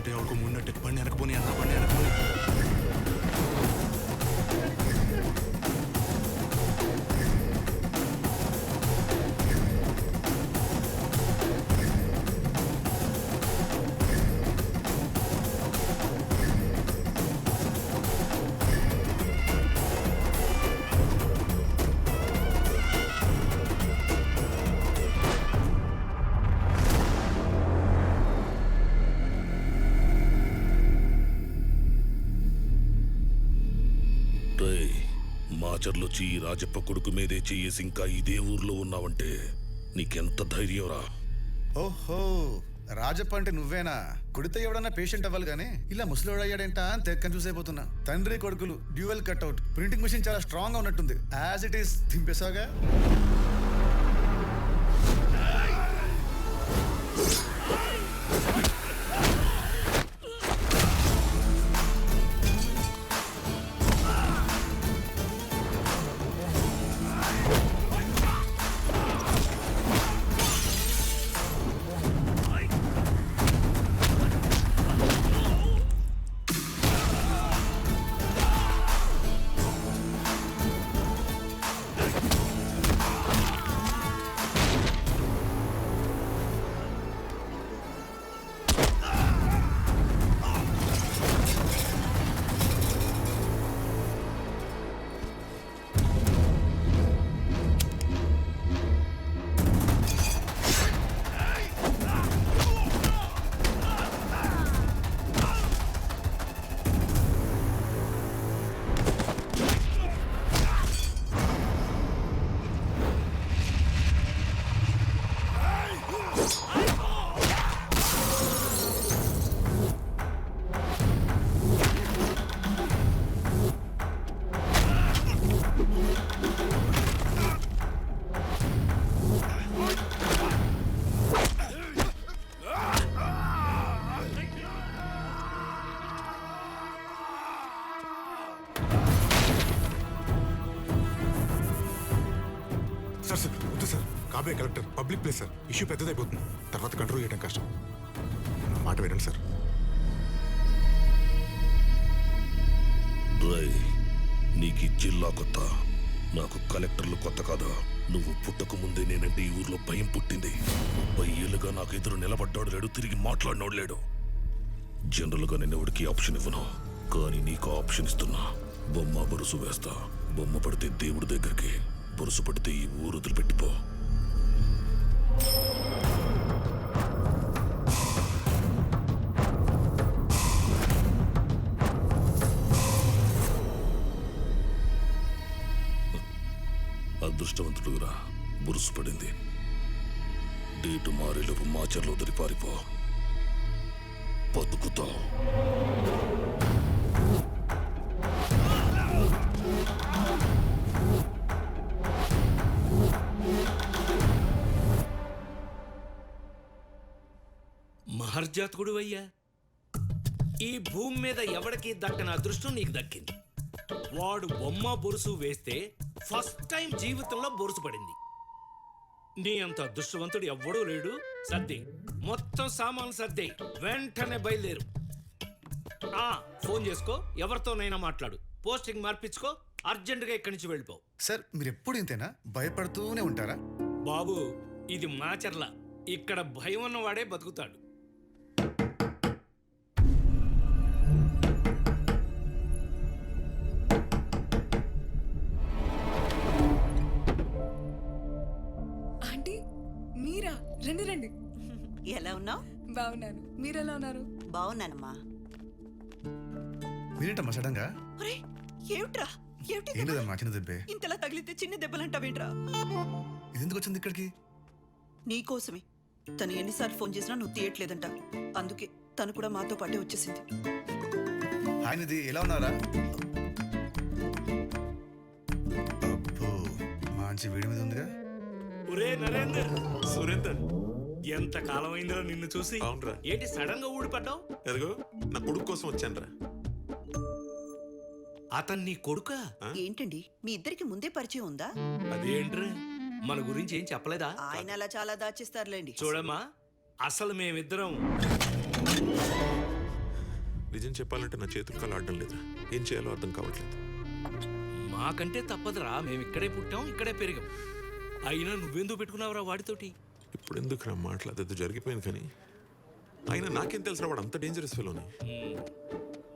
అంటే ఎవరికి మున్నట్టు బండి వెనకపోని అన్న బండి వెనకపోని. మాచర్లొచ్చి ఈ రాజప్ప కొడుకు మీదే చెయ్యేసి ఇంకా ఇదే ఊర్లో ఉన్నావంటే నీకెంత ధైర్యంరా? ఓహో, రాజప్ప అంటే నువ్వేనా? కొడితే ఎవడన్నా పేషెంట్ అవ్వాలి కానీ ఇలా ముసలివాడు అయ్యాడేంటా అని కన్ఫ్యూజ్ అయిపోతున్నా. తండ్రి కొడుకులు డ్యూయల్ కట్అవుట్. ప్రింటింగ్ మిషన్ చాలా స్ట్రాంగ్ గా ఉన్నట్టుంది. యాజ్ ఇట్ ఈస్ దింపేసాగా. సార్ వద్దు సార్, కాబే collector public place sir, issue పెద్దదైపోతుంది, తర్వాత కంట్రోల్ చేయడం కష్టం. నా మాట వినండి సార్. రై, నీకు జిల్లా కొత్త, నాకు కలెక్టర్లు కొత్త కాదా? నువ్వు పుట్టక ముందే నేనంటే ఈ ఊర్లో భయం పుట్టింది. 30 ఏళ్ళుగా నాకు ఎదురు నిలబడ్డాడు లేడు, తిరిగి మాట్లాడినోడు లేడు. జనరల్గా నేను ఎవరికి ఆప్షన్ ఇవ్వను, కానీ నీకు ఆప్షన్ ఇస్తున్నా. బొమ్మ బొరుసు వేస్తా. బొమ్మ పడితే దేవుడి దగ్గరికి, బొరుసు పడితే ఈ ఊరు వదిలిపెట్టిపో. అదృష్టవంతుడురా, బురుసు పడింది. డేటు మారేలోపు మాచర్లో వదిలి పారిపో, బతుకుతావు. మహర్జాతకుడు అయ్యా, ఈ భూమి మీద ఎవడికి దక్కని అదృష్టం నీకు దక్కింది. వాడు బొమ్మ బొరుసు వేస్తే ఫస్ట్ టైం జీవితంలో బొరుసు పడింది. నీ అంత అదృష్టవంతుడు ఎవ్వడూ లేడు. సర్ది, మొత్తం సామాన్లు సర్దే, వెంటనే బయలుదేరు. ఫోన్ చేసుకో, ఎవరితోనైనా మాట్లాడు, పోస్టింగ్ మార్పించుకో, అర్జెంటుగా ఇక్కడి నుంచి వెళ్ళిపో. సార్ మీరు ఎప్పుడు ఇంతేనా? భయపడుతూనే ఉంటారా? బాబు, ఇది మాచర్ల, ఇక్కడ భయం ఉన్నవాడే బతుకుతాడు. రండి రండి. ఎలా ఉన్నావు? బాగున్నాను, మీరెలా ఉన్నారు? బాగున్నానమ్మా. మీరేంటమ్మా సడన్గా? ఏమిట్రా? ఏంటిదమ్మా చిన్న దెబ్బే? ఇంతలా తగిలితే చిన్న దెబ్బలంటావేంట్రా? ఇదెందుకు వచ్చింది ఇక్కడికి? నీకోసమే. తను ఎన్నిసార్లు ఫోన్ చేసినా నువ్వు తీయట్లేదంట, అందుకే తను కూడా మాతో పాటే వచ్చేసింది. ఆయనది ఎలా ఉన్నారా? అబ్బో, మంచి వీడి మీద ఉందిగా. ఒరే నరేందర్, సురేందర్, ఎంత కాలం అయిందో నిన్ను చూసి. అవునరా. ఏంటి సడన్ గా ఊడిపడ్డావు? ఎదుగో నా కొడుకు కోసం వచ్చానరా. అతను నీ కొడుకా? ఏంటండి, మీ ఇద్దరికి ముందే పరిచయం ఉందా? అదేంట్రా, మన గురించి ఏం చెప్పలేదా? ఆయన అలా చాలా దాచిస్తారులేండి. చూడమ్మా, అసలు మేమిద్దరం నిజం చెప్పాలంటే నా చేతులు కాలు ఆడడం లేదు. ఏం చేయాలో అర్థం కావట్లేదు. మాకంటే తప్పదురా, మేము ఇక్కడే పుట్టాం, ఇక్కడే పెరిగాం. అయినా నువ్వెందుకు పెట్టుకున్నావురా వాడితోటి? ఇప్పుడు ఎందుకు నా మాట్లాడేది జరిగిపోయింది, కానీ అయినా నాకేం తెలిసిన వాడు అంత డేంజరస్ ఫెలోని.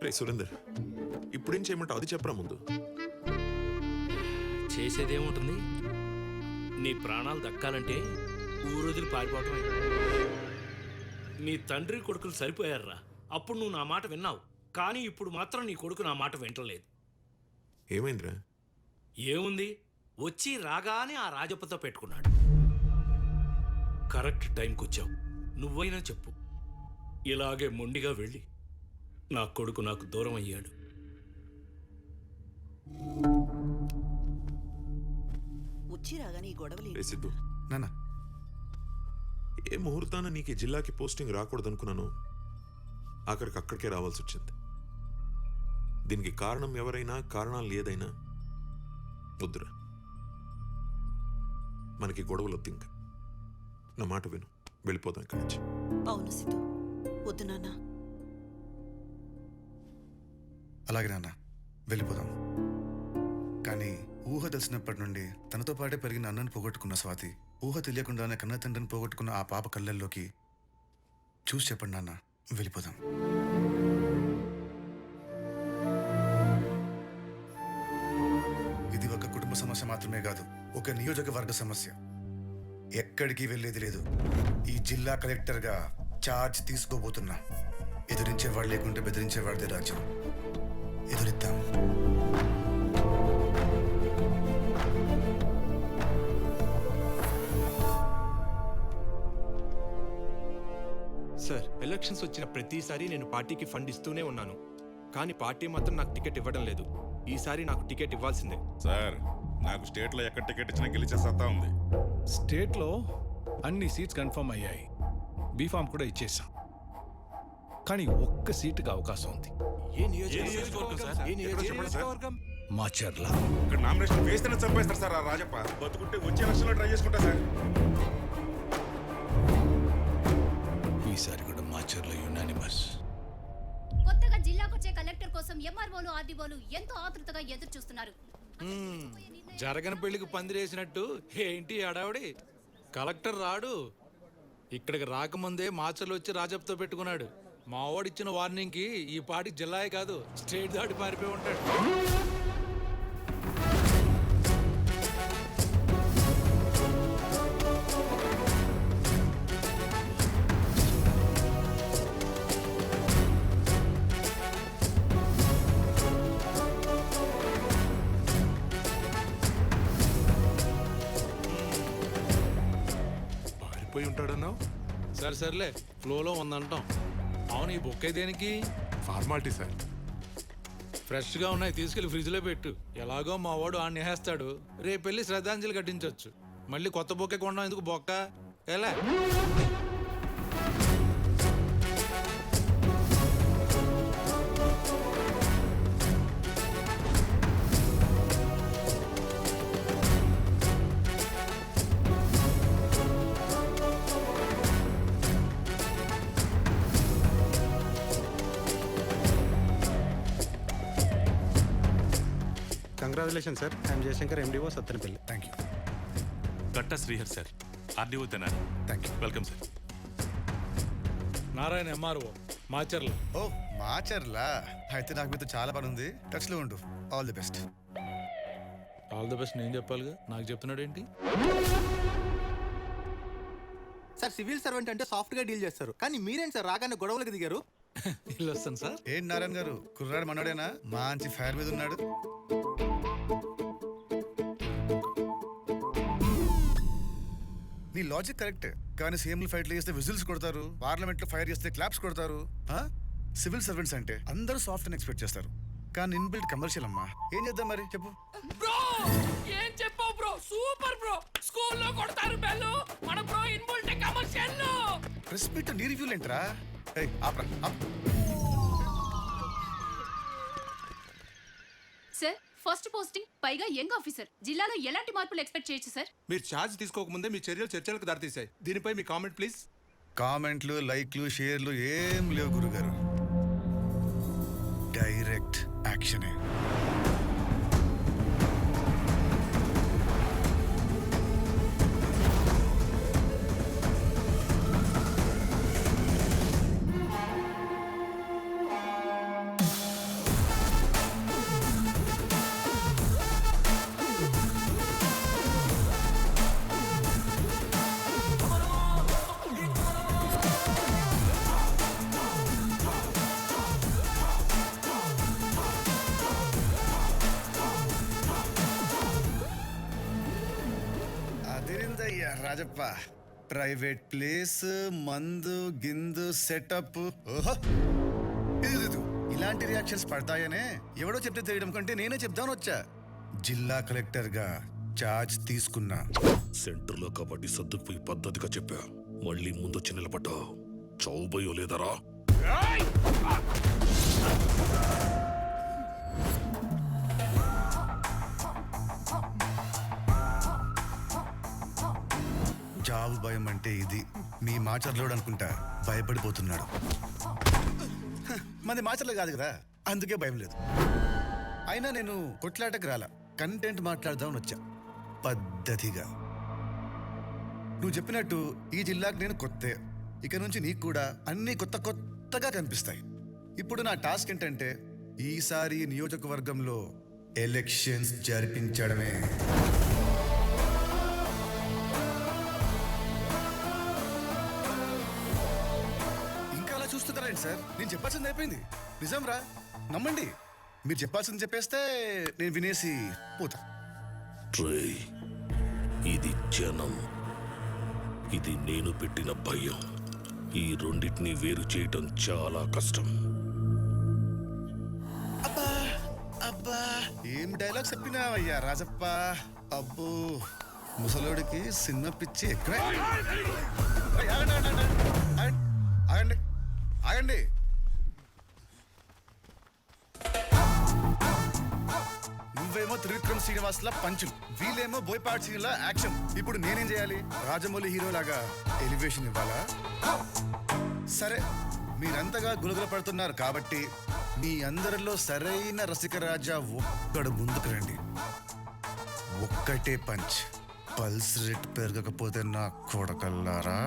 రే సురేందర్, ఇప్పుడేం చేయమంటావు అది చెప్పరా ముందు. చేసేదేముంటుంది? నీ ప్రాణాలు దక్కాలంటే ఊరొదిలి పారిపోవటమే. నీ తండ్రి కొడుకులు సరిపోయారురా. అప్పుడు నువ్వు నా మాట విన్నావు, కానీ ఇప్పుడు మాత్రం నీ కొడుకు నా మాట వింటలేదు. ఏమైందిరా? ఏముంది, వచ్చి రాగానే ఆ రాజప్పతో పెట్టుకున్నాడు. కరెక్ట్ టైంకి వచ్చావు. నువ్వైనా చెప్పు, ఇలాగే మొండిగా వెళ్ళి నా కొడుకు నాకు దూరం అయ్యాడు. వచ్చి రాగానే ఈ గొడవలు రే సిద్ధు, నాన్న ఏ ముహూర్తాన నీకు ఈ జిల్లాకి పోస్టింగ్ రాకూడదు అనుకున్నాను, ఆఖరికి అక్కడికే రావాల్సి వచ్చింది. దీనికి కారణం ఎవరైనా, కారణాలు ఏదైనా వద్దురా. మనకి గొడవలు వద్దు. ఇంకా నా మాట విను, వెళ్ళిపోదాం ఇక్కడి నుంచి. అవును సిద్ధు, వద్దు నాన్న. అలాగే నాన్న, వెళ్ళిపోదాం. కానీ ఊహ తెలిసినప్పటి నుండి తనతో పాటే పెరిగిన అన్నను పోగొట్టుకున్న స్వాతి, ఊహ తెలియకుండానే కన్న తండ్రిని పోగొట్టుకున్న ఆ పాప కళ్ళల్లోకి చూసి చెప్పండి నాన్న, వెళ్ళిపోదాం. ఇది ఒక కుటుంబ సమస్య మాత్రమే కాదు, ఒక నియోజకవర్గ సమస్య. ఎక్కడికి వెళ్ళేది లేదు. ఈ జిల్లా కలెక్టర్గా ఛార్జ్ తీసుకోబోతున్నా. ఎదిరించేవాడు లేకుంటే బెదిరించేవాడిదే రాజ్యం. ఎదురిద్దాం. సార్, ఎలక్షన్స్ వచ్చిన ప్రతిసారి నేను పార్టీకి ఫండ్ ఇస్తూనే ఉన్నాను, కానీ పార్టీ మాత్రం నాకు టికెట్ ఇవ్వడం లేదు. ఈసారి నాకు టికెట్ ఇవ్వాల్సిందే. సార్, నాకు స్టేట్లో ఎక్కడ టికెట్ ఇచ్చినా గెలిచే సత్తా ఉంది. స్టేట్లో అన్ని సీట్స్ కన్ఫర్మ్ అయ్యాయి, బీఫామ్ కూడా ఇచ్చేసాం. కానీ ఒక్క సీటుకి అవకాశం ఉంది. ఏ నియోజకవర్గం సార్? ఏ నియోజకవర్గం? మాచర్ల. ఇక్కడ నామినేషన్ వేస్తేనే చంపేస్తారు సార్ ఆ రాజప్ప. బతుకుంటే వచ్చే ఎలక్షన్లో ట్రై చేసుకుంటా సార్. ఈసారి కూడా మాచర్ల యునానిమస్. కొత్తగా జిల్లాకొచ్చే కలెక్టర్ కోసం ఎంఆర్ఓలు, ఆర్డీఓలు ఎంతో ఆతృతగా ఎదురు చూస్తున్నారు. జరగని పెళ్లికి పందిరేసినట్టు ఏంటి అడావిడి? కలెక్టర్ రాడు. ఇక్కడికి రాకముందే మాచర్లు వచ్చి రాజప్పతో పెట్టుకున్నాడు. మా వాడిచ్చిన వార్నింగ్కి ఈ పాటికి జిల్లాయే కాదు, స్టేట్ దాటి పారిపోయి ఉంటాడు. పారిపోయి ఉంటాడన్నావు? సర్లే, ఫ్లోలో ఉందంటాం. అవును, ఈ బుక్ దేనికి? Formality sir. ఫ్రెష్గా ఉన్నాయి, తీసుకెళ్లి ఫ్రిడ్జ్లో పెట్టు. ఎలాగో మా వాడు ఆడిని వేస్తాడు. రేపు వెళ్ళి శ్రద్ధాంజలి కట్టించవచ్చు. మళ్ళీ కొత్త బొక్కే కొనడం ఎందుకు బొక్క? ఎలా? Congratulation sir, I am Jayashankar, MDO Sattenapalli. Thank you. Gatta Srihar sir, RDO Tenali. Thank you. Welcome sir. Narayana MRO Macherla. ఓ మాచర్లా, అయితే నాకు మీతో చాలా పని ఉంది. టచ్లో ఉండు. All the best. All the best నేను చెప్పాలిగా, నాకు చెప్తున్నాడు ఏంటి? సార్, సివిల్ సర్వెంట్ అంటే సాఫ్ట్ గా డీల్ చేస్తారు, కానీ మీరేంటి సార్ రాగానే గొడవలకు దిగారు? ఇల్లు వస్తాను సార్. ఏంటి నారాయణ గారు, కుర్రాడు మనోడేనా? మంచి ఫైర్ మీద ఉన్నాడు. నీ లాజిక్ కరెక్ట్, కానీ సీఎంలు ఫైట్లు చేస్తే విజిల్స్ కొడతారు, పార్లమెంట్ లో ఫైర్ చేస్తే క్లాప్స్ కొడతారు. సివిల్ సర్వెంట్స్ అంటే అందరూ సాఫ్ట్ అని ఎక్స్పెక్ట్ చేస్తారు, కానీ ఇన్బిల్ట్ కమర్షియల్ అమ్మా. ఏం చేద్దాం మరి చెప్పు. బ్రో ఏం చెప్పావు బ్రో? Super bro. స్కూల్లో కొడతారు బెల్లు, మన bro inbuilt commercial. Press meet నీ రివ్యూలు ఏంట్రా? సార్, ఫస్ట్ పోస్టింగ్, పైగా యంగ్ ఆఫీసర్. జిల్లాలో ఎలాంటి మార్పులు ఎక్స్పెక్ట్ చేయొచ్చు సార్? మీరు ఛార్జ్ తీసుకోకముందే మీ చర్యలు చర్చలకు దారితీశాయి. దీనిపై మీ కామెంట్ ప్లీజ్. కామెంట్లు, లైక్లు, షేర్లు ఏం లేవు గురుగారు. యాక్షనే. అదేందయ్యా రాజప్ప, ప్రైవేట్ ప్లేస్, మందు గిందు సెటప్. ఓహో, ఇది ఇలాంటి రియాక్షన్స్ పడతాయనే ఎవడో చెప్తే తెలియడం కంటే నేనే చెప్దామని వచ్చా. జిల్లా కలెక్టర్ గా చార్జ్ తీసుకున్నా. సెంటర్లో కబడ్డీ సర్దుకుపోయి పద్ధతిగా చెప్పా. మళ్ళీ ముందొచ్చి నిలబడ్డా చౌబయో లేదరా? చావు భయం అంటే ఇది. మీ మాచర్లోడు అనుకుంటా భయపడిపోతున్నాడు. మంది మాచర్లు కాదు కదా, అందుకే భయం లేదు. అయినా నేను కొట్లాటకు రాలా, కంటెంట్ మాట్లాడదామని వచ్చా పద్ధతిగా. నువ్వు చెప్పినట్టు ఈ జిల్లాకు నేను కొత్తే. ఇక నుంచి నీకు కూడా అన్ని కొత్త కొత్తగా కనిపిస్తాయి. ఇప్పుడు నా టాస్క్ ఏంటంటే ఈసారి నియోజకవర్గంలో ఎలక్షన్స్ జరిపించడమే. చూస్తున్నారండి సార్, నేను చెప్పాల్సింది అయిపోయింది. నిజం రా, నమ్మండి. మీరు చెప్పాల్సింది చెప్పేస్తే నేను వినేసి పోతా. ట్రై, ఇది జనం, ఇది నేను పెట్టిన భయం. ఈ రెండింటిని వేరు చేయటం చాలా కష్టం. అబ్బా అబ్బా, ఏం డైలాగ్ చెప్పినావయ్యా రాజప్ప. అబ్బో, ముసలోడికి సినిమా పిచ్చి ఎక్కువే. ఆగండి ఆగండి. నువ్వేమో త్రివిక్రమ్ శ్రీనివాస్ లా పంచులు, వీళ్ళేమో బోయపాటి సింగ్ లా యాక్షన్. ఇప్పుడు నేనేం చేయాలి? రాజమౌళి హీరో లాగా ఎలివేషన్ ఇవ్వాలా? సరే, మీరంతగా గులగుల పడుతున్నారు కాబట్టి మీ అందరిలో సరైన రసికరాజా ఒక్కడు ముందుకు రండి. ఒక్కటే పంచ్. పల్స్ రేట్ పెరగకపోతే నా కొడకల్లారా.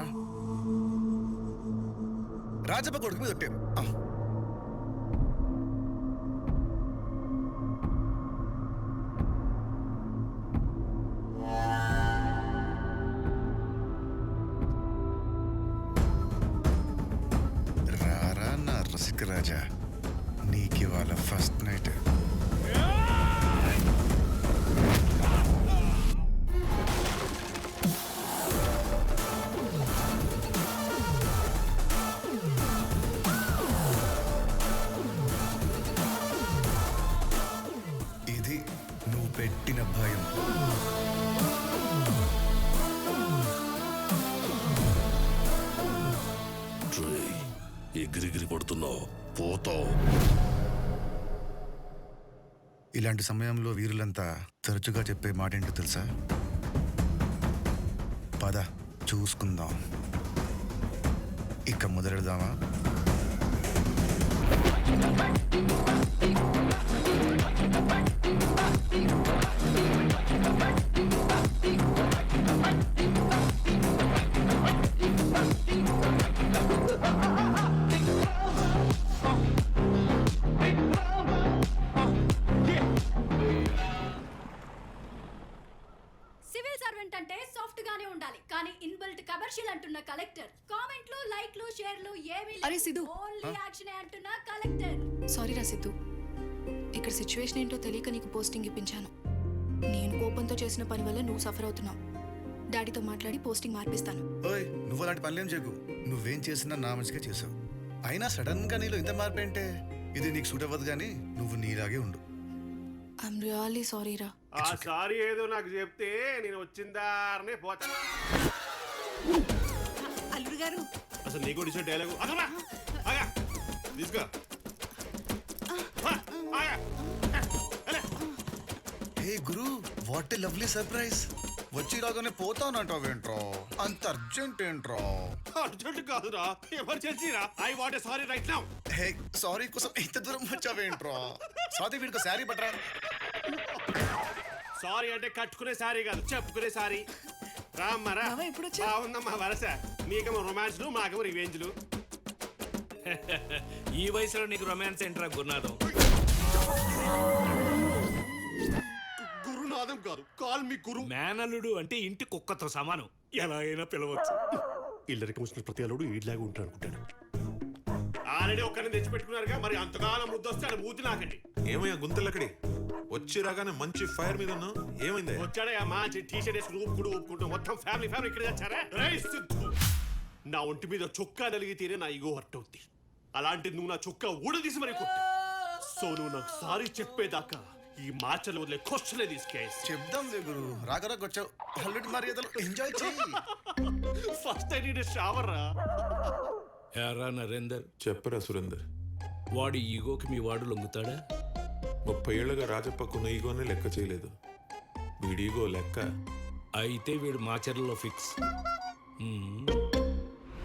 రాజప్ప కొడుకు మీద కొట్టాను. రారా నా రసిక రాజా, నీకు ఇవాళ ఫస్ట్ నైట్. ఇది నువ్వు పెట్టిన భయం. ట్రై, ఎగిరిగిరి పడుతున్నావు, పోతావు. ఇలాంటి సమయంలో వీరులంతా తరచుగా చెప్పే మాట ఏంటో తెలుసా? పద చూసుకుందాం. ఇక మొదలెడదామా? సివిల్ సర్వెంట్ అంటే సాఫ్ట్ గానే ఉండాలి, కానీ ఇన్బిల్ట్ కమర్షియల్ అంటున్న కలెక్టర్. కామెంట్లు, లైక్లు, షేర్లు ఏమీ అరే సిద్ధు. ఓన్లీ యాక్షన్ అంటున్న కలెక్టర్. సారీ రా సిద్ధు, ఇక్కడ సిచ్యువేషన్ ఏంటో తెలియక నీకు పోస్టింగ్ ఇప్పించాను. నేను కోపంతో చేసిన పని వల్ల నువ్వు సఫర్ అవుతున్నావు. డాడీతో మాట్లాడి పోస్టింగ్ మార్పిస్తాను. ఓయ్, నువ్వు అలాంటి పనులేం చేయకు. నువ్వేం చేసినా నా మంచిగా చేసావు. అయినా సడన్ గా నీలో ఇంత మార్పు ఏంటే? ఇది నీకు సూట్ అవ్వదు, కానీ నువ్వు నీలాగే ఉండు. ఐఎమ్ రియల్లీ సారీ రా. ఆ సారీ ఏదో నాకు చెప్తే నేను వచ్చిందారనే పోతా. అల్లుడు గారు, అసలు నీకు డిసైడ్ డైలాగు తీసుకో. హే గురు, వాట్ ఏ లవ్లీ సర్ప్రైజ్. వచ్చి రాగానే పోతానంటావేంట్రా? అంత అర్జెంట్ ఏంట్రా? అర్జెంట్ కాదురా, ఎమర్జెన్సీరా. I want sari right now. Hey, sari కోసం ఇంత దూరం వచ్చావేంట్రా? స్వాతి వీడికి శారీ పట్టరా. సారీ అంటే కట్టుకునే సారీ కాదు, చెప్పుకునే సారీ. రామ్మరా, బాగుందమ్మా వరస. నీకేమో రొమాన్స్లు, మాకేమో రివెంజ్లు. ఈ వయసులో నీకు రొమాన్స్ ఏంట్రా గురునాథం? గురునాథం కాదు, కాల్ మీ గురు. మేనల్లుడు అంటే ఇంటి కుక్కతో సమానం, ఎలా అయినా పిలవచ్చు. ఇల్లరికి ముసిన ప్రతి అల్లుడు ఈడ్లాగా ఉంటాడు అనుకుంటాను. ఆల్రెడీ ఒక్కరిని తెచ్చిపెట్టుకున్నారుగా, మరి అంతకాలం ముద్దొస్తే ఆడ మూతి నాకండి. ఏమయ్యా గుంతలక్కడి వచ్చి రాగానే మంచి ఫైర్ మీద ఉన్నావు, ఏమైంది? వచ్చాడే ఆ మంచి టీ-షర్ట్ వేసుకుని ఊపుకుంటూ మొత్తం ఫ్యామిలీ ఇక్కడ వచ్చారా? రేయ్ సిద్ధు, నా ఒంటి మీద చొక్కా నలిగితేనే నా ఈగో హర్ట్ అవుద్ది. అలాంటిది నువ్వు నా చొక్కా ఊడదీసి మరి కొట్టు. సో నువ్వు నాకు సారీ చెప్పేదాకా ఈ మార్చలు వదిలే క్వశ్చనే తీసుకేసి చెప్దాం గురు. రాగరాకు వచ్చావు, అల్లుడి మర్యాదలు ఎంజాయ్ చేయి. ఫస్ట్ ఐ నీడ్ షవర్ రా. ఎరా నరేందర్, చెప్పరా సురేందర్, వాడి ఈగోకి మీ వాడు లొంగుతాడా? 30 ఏళ్లుగా రాజప్పకున్న ఈగోనే లెక్క చేయలేదు. వీడి ఈగో లెక్క. అయితే వీడు మాచర్లలో ఫిక్స్.